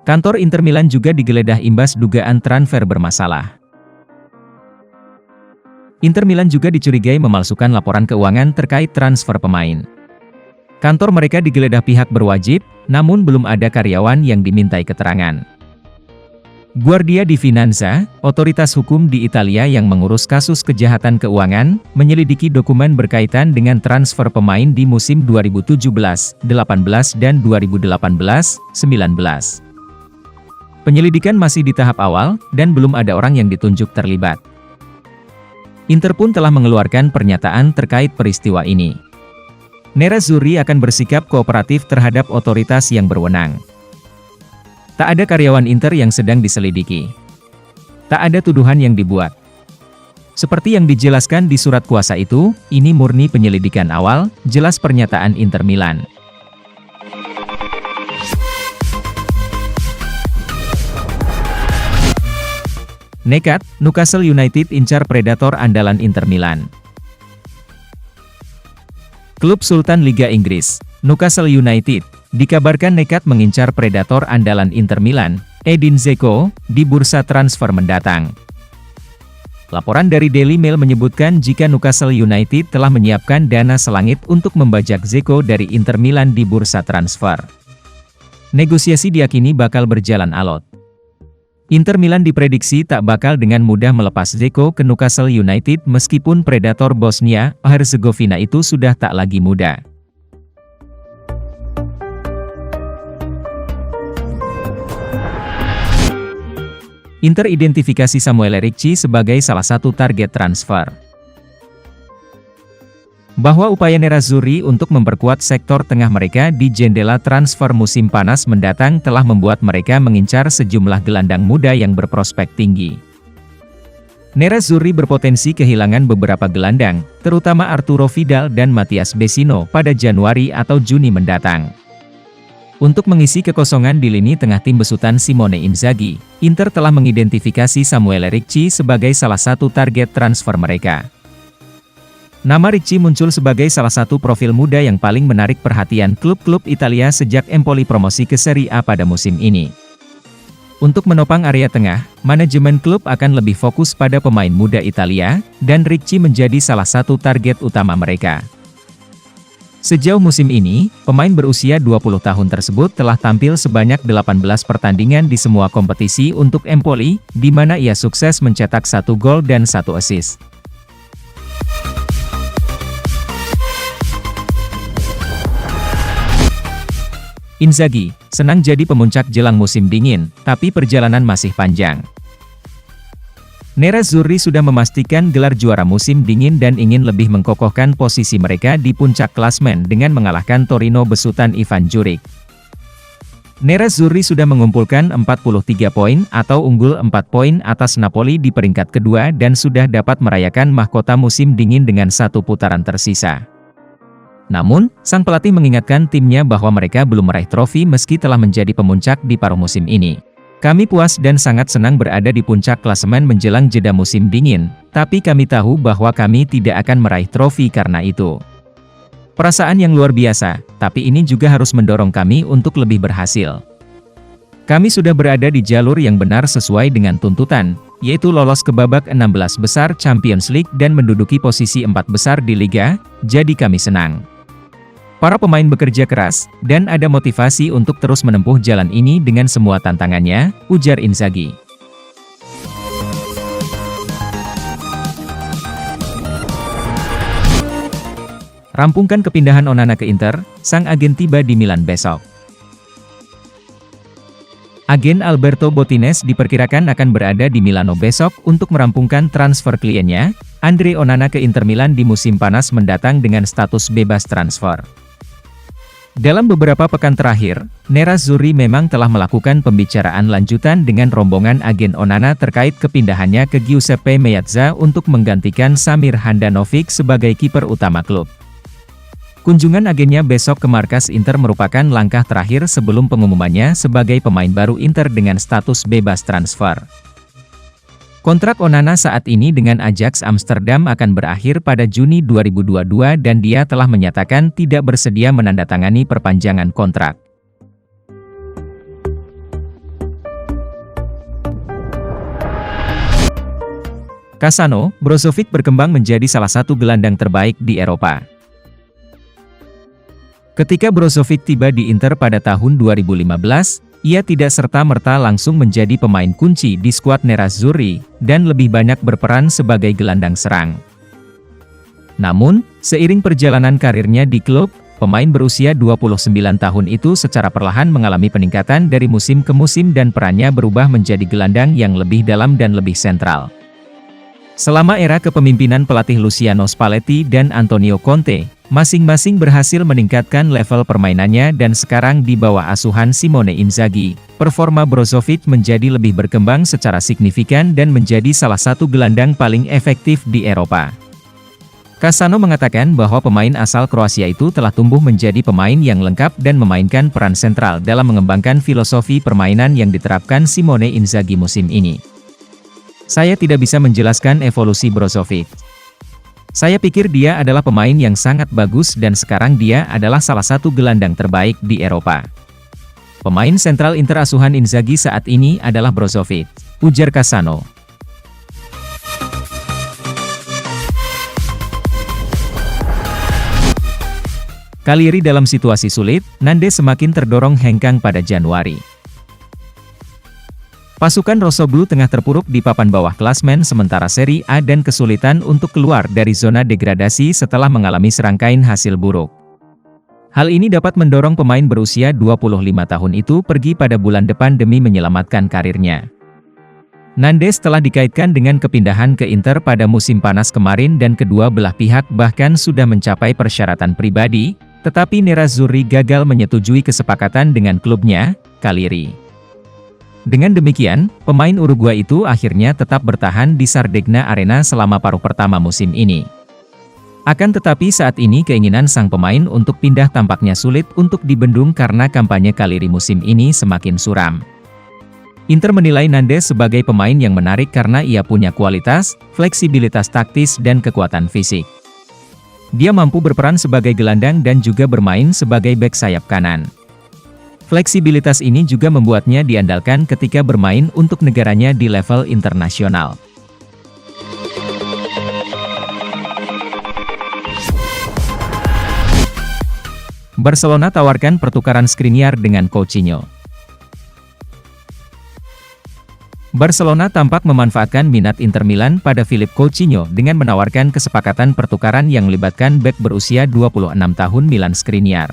Kantor Inter Milan juga digeledah imbas dugaan transfer bermasalah. Inter Milan juga dicurigai memalsukan laporan keuangan terkait transfer pemain. Kantor mereka digeledah pihak berwajib, namun belum ada karyawan yang dimintai keterangan. Guardia di Finanza, otoritas hukum di Italia yang mengurus kasus kejahatan keuangan, menyelidiki dokumen berkaitan dengan transfer pemain di musim 2017-18 dan 2018-19. Penyelidikan masih di tahap awal, dan belum ada orang yang ditunjuk terlibat. Inter pun telah mengeluarkan pernyataan terkait peristiwa ini. Nerazzurri akan bersikap kooperatif terhadap otoritas yang berwenang. Tak ada karyawan Inter yang sedang diselidiki. Tak ada tuduhan yang dibuat. Seperti yang dijelaskan di surat kuasa itu, ini murni penyelidikan awal, jelas pernyataan Inter Milan. Nekat, Newcastle United incar predator andalan Inter Milan. Klub Sultan Liga Inggris, Newcastle United, dikabarkan nekat mengincar predator andalan Inter Milan, Edin Dzeko, di bursa transfer mendatang. Laporan dari Daily Mail menyebutkan jika Newcastle United telah menyiapkan dana selangit untuk membajak Dzeko dari Inter Milan di bursa transfer. Negosiasi diyakini bakal berjalan alot. Inter Milan diprediksi tak bakal dengan mudah melepas Dzeko ke Newcastle United meskipun predator Bosnia-Herzegovina itu sudah tak lagi muda. Inter identifikasi Samuel Ricci sebagai salah satu target transfer. Bahwa upaya Nerazzurri untuk memperkuat sektor tengah mereka di jendela transfer musim panas mendatang telah membuat mereka mengincar sejumlah gelandang muda yang berprospek tinggi. Nerazzurri berpotensi kehilangan beberapa gelandang, terutama Arturo Vidal dan Matias Vecino pada Januari atau Juni mendatang. Untuk mengisi kekosongan di lini tengah tim besutan Simone Inzaghi, Inter telah mengidentifikasi Samuel Ricci sebagai salah satu target transfer mereka. Nama Ricci muncul sebagai salah satu profil muda yang paling menarik perhatian klub-klub Italia sejak Empoli promosi ke Serie A pada musim ini. Untuk menopang area tengah, manajemen klub akan lebih fokus pada pemain muda Italia, dan Ricci menjadi salah satu target utama mereka. Sejauh musim ini, pemain berusia 20 tahun tersebut telah tampil sebanyak 18 pertandingan di semua kompetisi untuk Empoli, di mana ia sukses mencetak 1 gol dan 1 assist. Inzaghi, senang jadi pemuncak jelang musim dingin, tapi perjalanan masih panjang. Nerazzurri sudah memastikan gelar juara musim dingin dan ingin lebih mengkokohkan posisi mereka di puncak klasmen dengan mengalahkan Torino besutan Ivan Juric. Nerazzurri sudah mengumpulkan 43 poin atau unggul 4 poin atas Napoli di peringkat kedua dan sudah dapat merayakan mahkota musim dingin dengan 1 putaran tersisa. Namun, sang pelatih mengingatkan timnya bahwa mereka belum meraih trofi meski telah menjadi pemuncak di paruh musim ini. Kami puas dan sangat senang berada di puncak klasemen menjelang jeda musim dingin, tapi kami tahu bahwa kami tidak akan meraih trofi karena itu. Perasaan yang luar biasa, tapi ini juga harus mendorong kami untuk lebih berhasil. Kami sudah berada di jalur yang benar sesuai dengan tuntutan, yaitu lolos ke babak 16 besar Champions League dan menduduki posisi 4 besar di Liga, jadi kami senang. Para pemain bekerja keras, dan ada motivasi untuk terus menempuh jalan ini dengan semua tantangannya, ujar Inzaghi. Rampungkan kepindahan Onana ke Inter, sang agen tiba di Milan besok. Agen Alberto Botines diperkirakan akan berada di Milano besok untuk merampungkan transfer kliennya, Andre Onana ke Inter Milan di musim panas mendatang dengan status bebas transfer. Dalam beberapa pekan terakhir, Nerazzurri memang telah melakukan pembicaraan lanjutan dengan rombongan agen Onana terkait kepindahannya ke Giuseppe Meazza untuk menggantikan Samir Handanovic sebagai kiper utama klub. Kunjungan agennya besok ke markas Inter merupakan langkah terakhir sebelum pengumumannya sebagai pemain baru Inter dengan status bebas transfer. Kontrak Onana saat ini dengan Ajax Amsterdam akan berakhir pada Juni 2022 dan dia telah menyatakan tidak bersedia menandatangani perpanjangan kontrak. Kazano, Brozovic berkembang menjadi salah satu gelandang terbaik di Eropa. Ketika Brozovic tiba di Inter pada tahun 2015, ia tidak serta-merta langsung menjadi pemain kunci di skuad Nerazzurri, dan lebih banyak berperan sebagai gelandang serang. Namun, seiring perjalanan karirnya di klub, pemain berusia 29 tahun itu secara perlahan mengalami peningkatan dari musim ke musim dan perannya berubah menjadi gelandang yang lebih dalam dan lebih sentral. Selama era kepemimpinan pelatih Luciano Spalletti dan Antonio Conte, masing-masing berhasil meningkatkan level permainannya dan sekarang di bawah asuhan Simone Inzaghi, performa Brozovic menjadi lebih berkembang secara signifikan dan menjadi salah satu gelandang paling efektif di Eropa. Kazano mengatakan bahwa pemain asal Kroasia itu telah tumbuh menjadi pemain yang lengkap dan memainkan peran sentral dalam mengembangkan filosofi permainan yang diterapkan Simone Inzaghi musim ini. Saya tidak bisa menjelaskan evolusi Brozovic. Saya pikir dia adalah pemain yang sangat bagus dan sekarang dia adalah salah satu gelandang terbaik di Eropa. Pemain sentral Inter asuhan Inzaghi saat ini adalah Brozovic, ujar Kazano. Cagliari dalam situasi sulit, Nandes semakin terdorong hengkang pada Januari. Pasukan Rossoblu tengah terpuruk di papan bawah klasmen sementara Serie A dan kesulitan untuk keluar dari zona degradasi setelah mengalami serangkaian hasil buruk. Hal ini dapat mendorong pemain berusia 25 tahun itu pergi pada bulan depan demi menyelamatkan karirnya. Nandes telah dikaitkan dengan kepindahan ke Inter pada musim panas kemarin dan kedua belah pihak bahkan sudah mencapai persyaratan pribadi, tetapi Nerazzurri gagal menyetujui kesepakatan dengan klubnya, Cagliari. Dengan demikian, pemain Uruguay itu akhirnya tetap bertahan di Sardegna Arena selama paruh pertama musim ini. Akan tetapi saat ini keinginan sang pemain untuk pindah tampaknya sulit untuk dibendung karena kampanye Cagliari musim ini semakin suram. Inter menilai Nandes sebagai pemain yang menarik karena ia punya kualitas, fleksibilitas taktis dan kekuatan fisik. Dia mampu berperan sebagai gelandang dan juga bermain sebagai bek sayap kanan. Fleksibilitas ini juga membuatnya diandalkan ketika bermain untuk negaranya di level internasional. Barcelona tawarkan pertukaran Skriniar dengan Coutinho. Barcelona tampak memanfaatkan minat Inter Milan pada Philippe Coutinho dengan menawarkan kesepakatan pertukaran yang melibatkan bek berusia 26 tahun Milan Skriniar.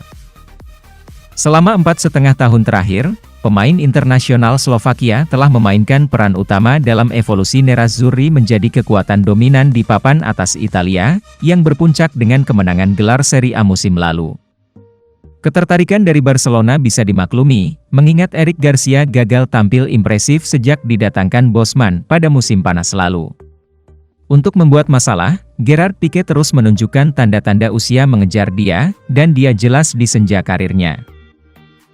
Selama 4,5 tahun terakhir, pemain internasional Slovakia telah memainkan peran utama dalam evolusi Nerazzurri menjadi kekuatan dominan di papan atas Italia, yang berpuncak dengan kemenangan gelar Serie A musim lalu. Ketertarikan dari Barcelona bisa dimaklumi, mengingat Eric Garcia gagal tampil impresif sejak didatangkan Bosman pada musim panas lalu. Untuk membuat masalah, Gerard Pique terus menunjukkan tanda-tanda usia mengejar dia, dan dia jelas di senja karirnya.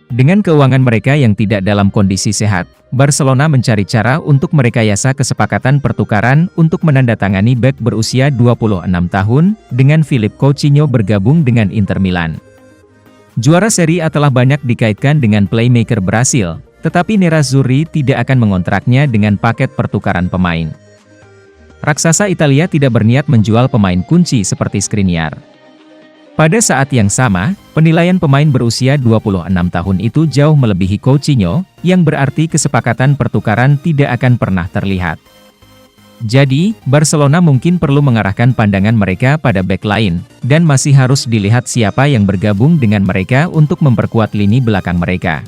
Dengan keuangan mereka yang tidak dalam kondisi sehat, Barcelona mencari cara untuk merekayasa kesepakatan pertukaran untuk menandatangani bek berusia 26 tahun, dengan Philippe Coutinho bergabung dengan Inter Milan. Juara Serie A telah banyak dikaitkan dengan playmaker Brasil, tetapi Nerazzurri tidak akan mengontraknya dengan paket pertukaran pemain. Raksasa Italia tidak berniat menjual pemain kunci seperti Skriniar. Pada saat yang sama, penilaian pemain berusia 26 tahun itu jauh melebihi Coutinho, yang berarti kesepakatan pertukaran tidak akan pernah terlihat. Jadi, Barcelona mungkin perlu mengarahkan pandangan mereka pada bek lain, dan masih harus dilihat siapa yang bergabung dengan mereka untuk memperkuat lini belakang mereka.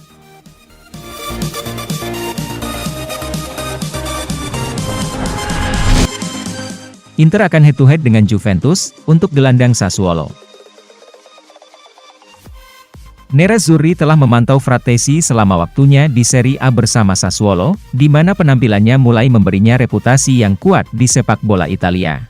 Inter akan head-to-head dengan Juventus, untuk gelandang Sassuolo. Nerazzurri telah memantau Frattesi selama waktunya di Serie A bersama Sassuolo, di mana penampilannya mulai memberinya reputasi yang kuat di sepak bola Italia.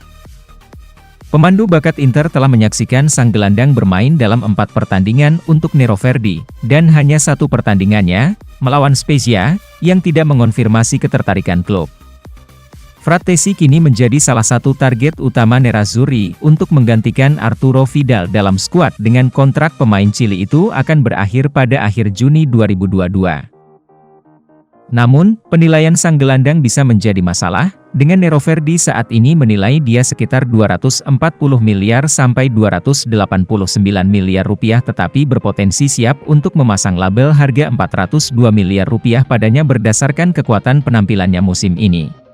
Pemandu bakat Inter telah menyaksikan sang gelandang bermain dalam 4 pertandingan untuk Nero Verdi, dan hanya 1 pertandingannya, melawan Spezia, yang tidak mengonfirmasi ketertarikan klub. Frattesi kini menjadi salah satu target utama Nerazzurri untuk menggantikan Arturo Vidal dalam skuad dengan kontrak pemain Chili itu akan berakhir pada akhir Juni 2022. Namun, penilaian sang gelandang bisa menjadi masalah, dengan Nero Verdi saat ini menilai dia sekitar 240 miliar sampai 289 miliar rupiah tetapi berpotensi siap untuk memasang label harga 402 miliar rupiah padanya berdasarkan kekuatan penampilannya musim ini.